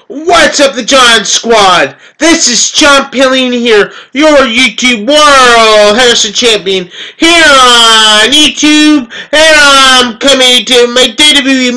What's up, the John Squad? This is John Pillini here, your YouTube World Heresy Champion here on YouTube, and I'm coming to my WWE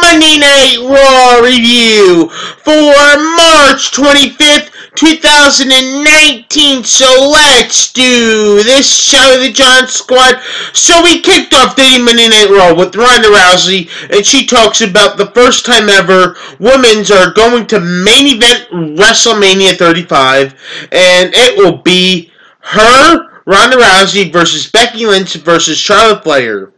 Monday Night Raw review for March 25th, 2019. So let's do this show of the John Squad. So we kicked off the Monday Night Raw with Ronda Rousey, and she talks about the first time ever women's are going to main event WrestleMania 35, and it will be her, Ronda Rousey, versus Becky Lynch versus Charlotte Flair.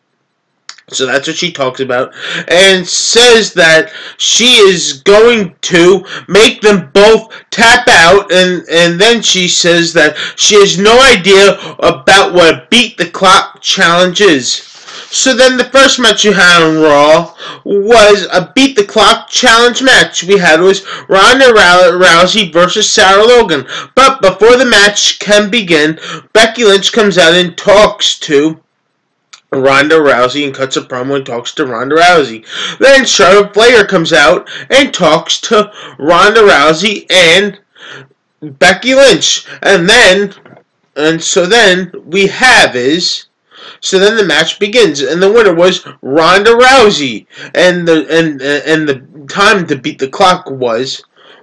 So that's what she talks about, and says that she is going to make them both tap out, and then she says that she has no idea about what a beat the clock challenge is. So then the first match you had on Raw was a beat the clock challenge match. We had was Ronda Rousey versus Sarah Logan. But before the match can begin, Becky Lynch comes out and talks to Ronda Rousey and cuts a promo and talks to Ronda Rousey. Then Charlotte Flair comes out and talks to Ronda Rousey and Becky Lynch. So then the match begins, and the winner was Ronda Rousey, and the time to beat the clock was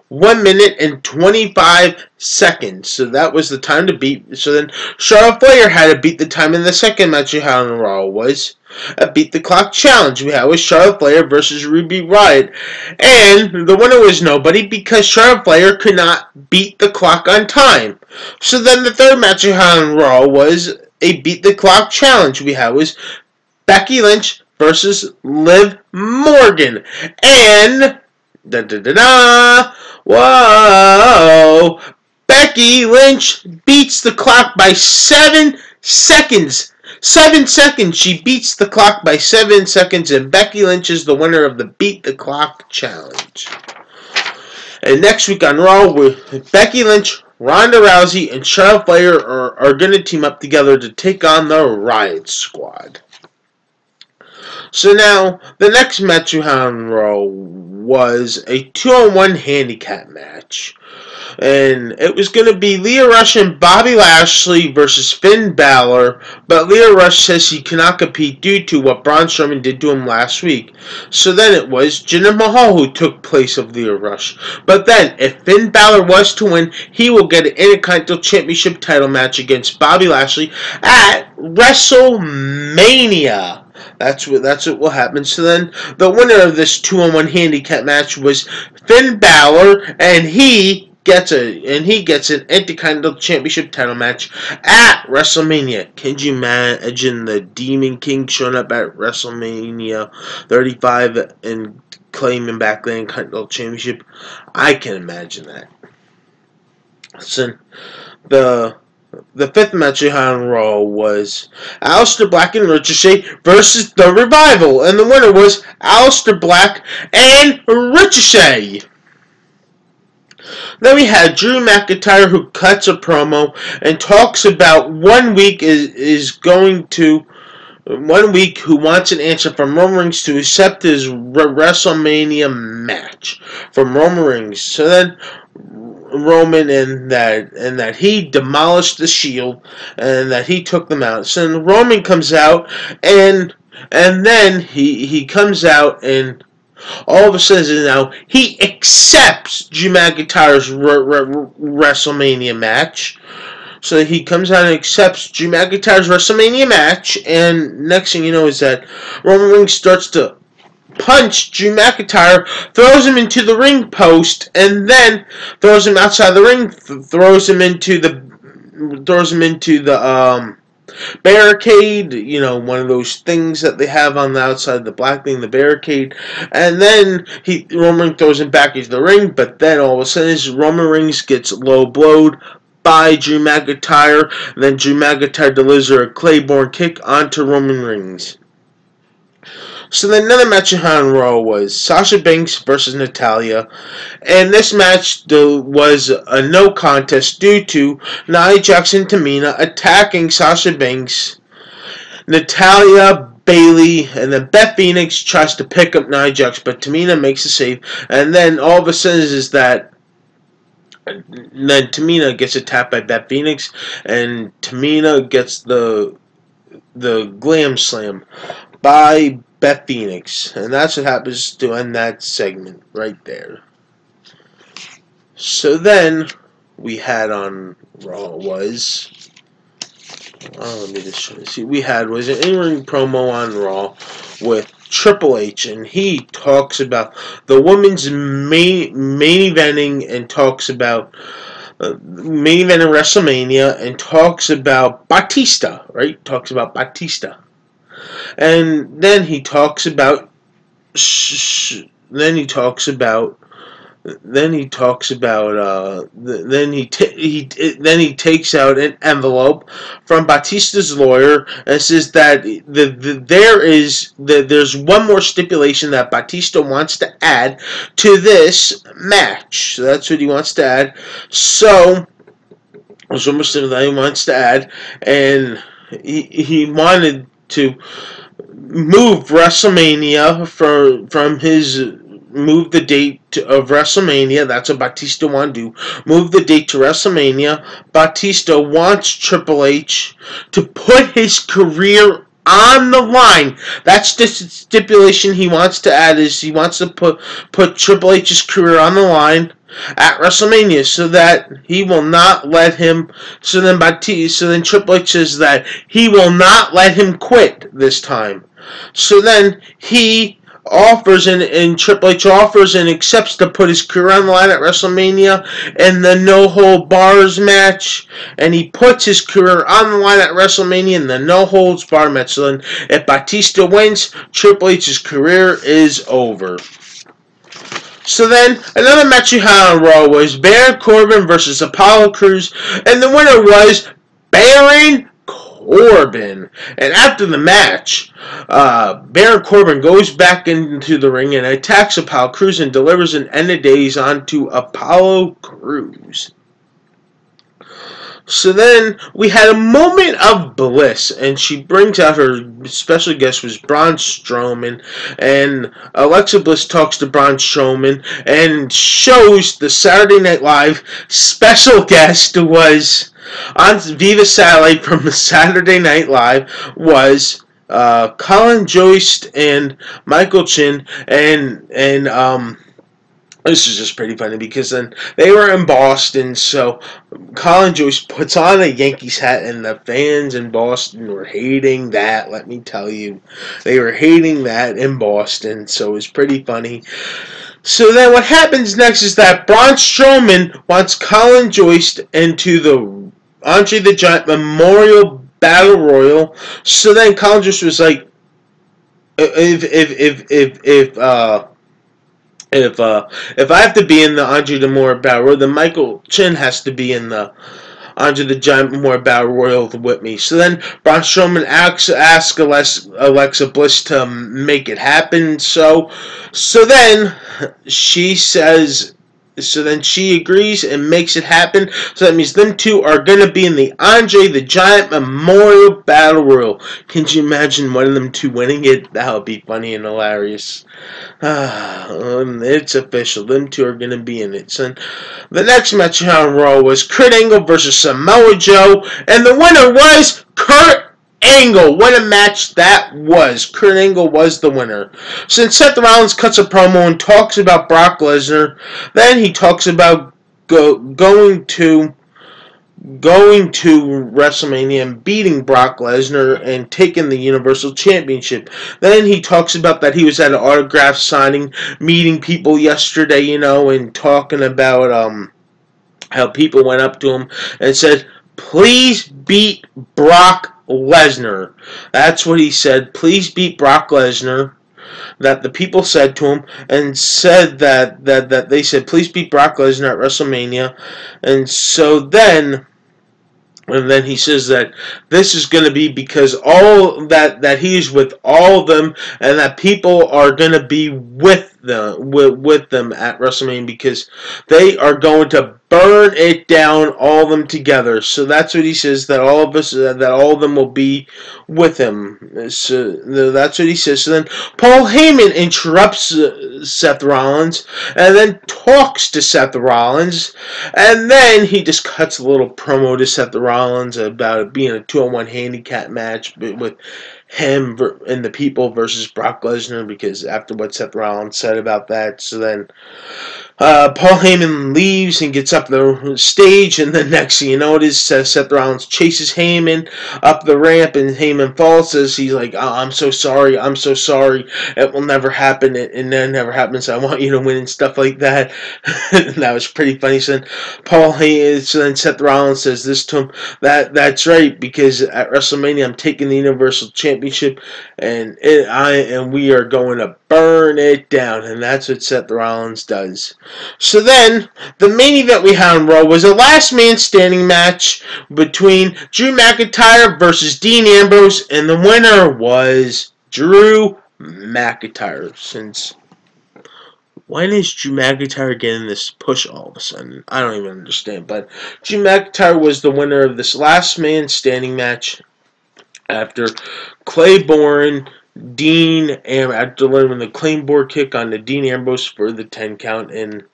1 minute and 25 seconds. So that was the time to beat. So then Charlotte Flair had to beat the time in the second match we had on Raw was a beat the clock challenge. We had was Charlotte Flair versus Ruby Riott, and the winner was nobody because Charlotte Flair could not beat the clock on time. So then the third match we had on Raw was a beat the clock challenge. We had was Becky Lynch versus Liv Morgan, and whoa! Becky Lynch beats the clock by 7 seconds. 7 seconds. She beats the clock by 7 seconds, and Becky Lynch is the winner of the Beat the Clock Challenge. And next week on Raw, with Becky Lynch, Ronda Rousey, and Charlotte Flair are going to team up together to take on the Riot Squad. So now, the next match we had on Raw was a 2-on-1 handicap match. And it was going to be Lio Rush and Bobby Lashley versus Finn Balor, but Lio Rush says he cannot compete due to what Braun Strowman did to him last week. So then it was Jinder Mahal who took place of Lio Rush. But then, if Finn Balor was to win, he will get an Intercontinental Championship title match against Bobby Lashley at WrestleMania. That's what will happen. So then, the winner of this 2-on-1 handicap match was Finn Balor, and he gets an Intercontinental Championship title match at WrestleMania. Can you imagine the Demon King showing up at WrestleMania 35 and claiming back the Intercontinental Championship? I can imagine that. So the fifth match we had on Raw was Aleister Black and Ricochet versus The Revival, and the winner was Aleister Black and Ricochet. Then we had Drew McIntyre, who cuts a promo and talks about 1 week who wants an answer from Roman Reigns to accept his WrestleMania match from Roman Reigns. So then Roman and that he demolished the Shield and that he took them out. So then Roman comes out and then he comes out and all of a sudden now he accepts Drew McIntyre's WrestleMania match. So he comes out and accepts Drew McIntyre's WrestleMania match, and next thing you know is that Roman Reigns starts to punch Drew McIntyre, throws him into the ring post, and then throws him outside the ring, throws him into the barricade, one of those things that they have on the outside, the black thing, the barricade, and then Roman throws him back into the ring, but then all of a sudden Roman Reigns gets low blowed by Drew McIntyre, and then Drew McIntyre delivers a Claymore kick onto Roman Reigns. So then another match on Raw was Sasha Banks versus Natalya, and this match was a no contest due to Nia Jax and Tamina attacking Sasha Banks. Natalya Bailey, and then Beth Phoenix tries to pick up Nia Jax, but Tamina makes a save, and then all of a sudden is that then Tamina gets attacked by Beth Phoenix, and Tamina gets the glam slam by Beth Phoenix, and that's what happens to end that segment right there. So then we had on Raw was let me just try to see. We had was an in-ring promo on Raw with Triple H, and he talks about the women's main eventing and talks about main event in WrestleMania and talks about Batista, right? Talks about Batista, and then he talks about then he talks about then he talks about then he takes out an envelope from Batista's lawyer and says that there's one more stipulation that Batista wants to add to this match. So that's what he wants to add. So there's one more stipulation that he wants to add, and he wanted to move WrestleMania from his move the date of WrestleMania. That's what Batista wanted to do. Move the date to WrestleMania. Batista wants Triple H to put his career on the line. That's the stipulation he wants to add. Is he wants to put Triple H's career on the line at WrestleMania, so that he will not let him. So then Triple H says that he will not let him quit this time. So then he offers and Triple H offers and accepts to put his career on the line at WrestleMania in the no holds bars match, and he puts his career on the line at WrestleMania in the no holds bar match. So then, if Batista wins, Triple H's career is over. So then, another match you had on Raw was Baron Corbin versus Apollo Crews, and the winner was Baron Corbin. And after the match, Baron Corbin goes back into the ring and attacks Apollo Crews and delivers an end of days onto Apollo Crews. So then we had a moment of bliss, and she brings out her special guest was Braun Strowman, and Alexa Bliss talks to Braun Strowman and shows the Saturday Night Live special guest was on Viva Satellite from the Saturday Night Live was Colin Jost and Michael Chin, and this is just pretty funny because then they were in Boston, so Colin Jost puts on a Yankees hat, and the fans in Boston were hating that, let me tell you. They were hating that in Boston, so it was pretty funny. So then what happens next is that Braun Strowman wants Colin Jost into the Andre the Giant Memorial Battle Royal. So then Colin Jost was like, if I have to be in the Andre the Memorial Battle Royal, then Michael Chin has to be in the Andre the Giant Memorial Battle Royal with me. So then Braun Strowman asks Alexa Bliss to make it happen. So then she says. So then she agrees and makes it happen. So that means them two are going to be in the Andre the Giant Memorial Battle Royal. Can you imagine one of them two winning it? That would be funny and hilarious. It's official. Them two are going to be in it. So the next match on Raw was Kurt Angle versus Samoa Joe. And the winner was Kurt Angle. What a match that was. Kurt Angle was the winner. Since Seth Rollins cuts a promo and talks about Brock Lesnar, then he talks about going to WrestleMania and beating Brock Lesnar and taking the Universal Championship. Then he talks about that he was at an autograph signing, meeting people yesterday, and talking about how people went up to him and said, "Please beat Brock Lesnar." That's what he said. Please beat Brock Lesnar. That the people said to him, and said that they said, "Please beat Brock Lesnar at WrestleMania." And so then he says that this is going to be because all that he's with all of them, and that people are going to be with them at WrestleMania, because they are going to burn it down, all of them together. So that's what he says, that all of them will be with him. So that's what he says. So then Paul Heyman interrupts Seth Rollins and then talks to Seth Rollins, and then he just cuts a little promo to Seth Rollins about it being a 2-on-1 handicap match with him and the people versus Brock Lesnar, because after what Seth Rollins said about that. So then Paul Heyman leaves and gets up the stage, and the next thing you know, it is Seth Rollins chases Heyman up the ramp, and Heyman falls. Says he's like, oh, I'm so sorry, it will never happen, and then never happens. I want you to win and stuff like that. That was pretty funny. So then Seth Rollins says this to him, that's right, because at WrestleMania I'm taking the Universal Championship, and we are going to burn it down, and that's what Seth Rollins does. So then, the main event we had on Raw was a last man standing match between Drew McIntyre versus Dean Ambrose, and the winner was Drew McIntyre. Since when is Drew McIntyre getting this push all of a sudden? I don't even understand. But Drew McIntyre was the winner of this last man standing match after Claiborne, after delivering the Claymore kick on the Dean Ambrose for the 10 count, and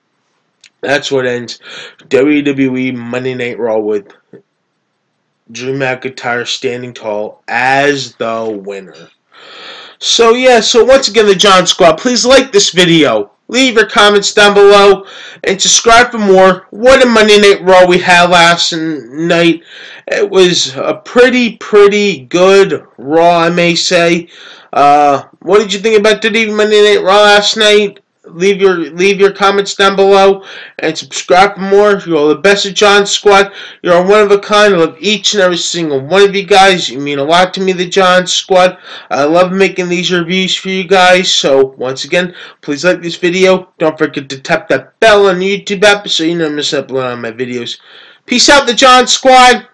that's what ends WWE Monday Night Raw with Drew McIntyre standing tall as the winner. So yeah, so once again, the John Squad, please like this video, leave your comments down below, and subscribe for more. What a Monday Night Raw we had last night. It was a pretty good Raw, I may say. What did you think about the Monday Night Raw last night? Leave your comments down below and subscribe for more. You're all the best of John Squad. You're one of a kind. I love each and every single one of you guys. You mean a lot to me, the John Squad. I love making these reviews for you guys. So once again, please like this video. Don't forget to tap that bell on the YouTube app so you never miss upload on my videos. Peace out, the John Squad.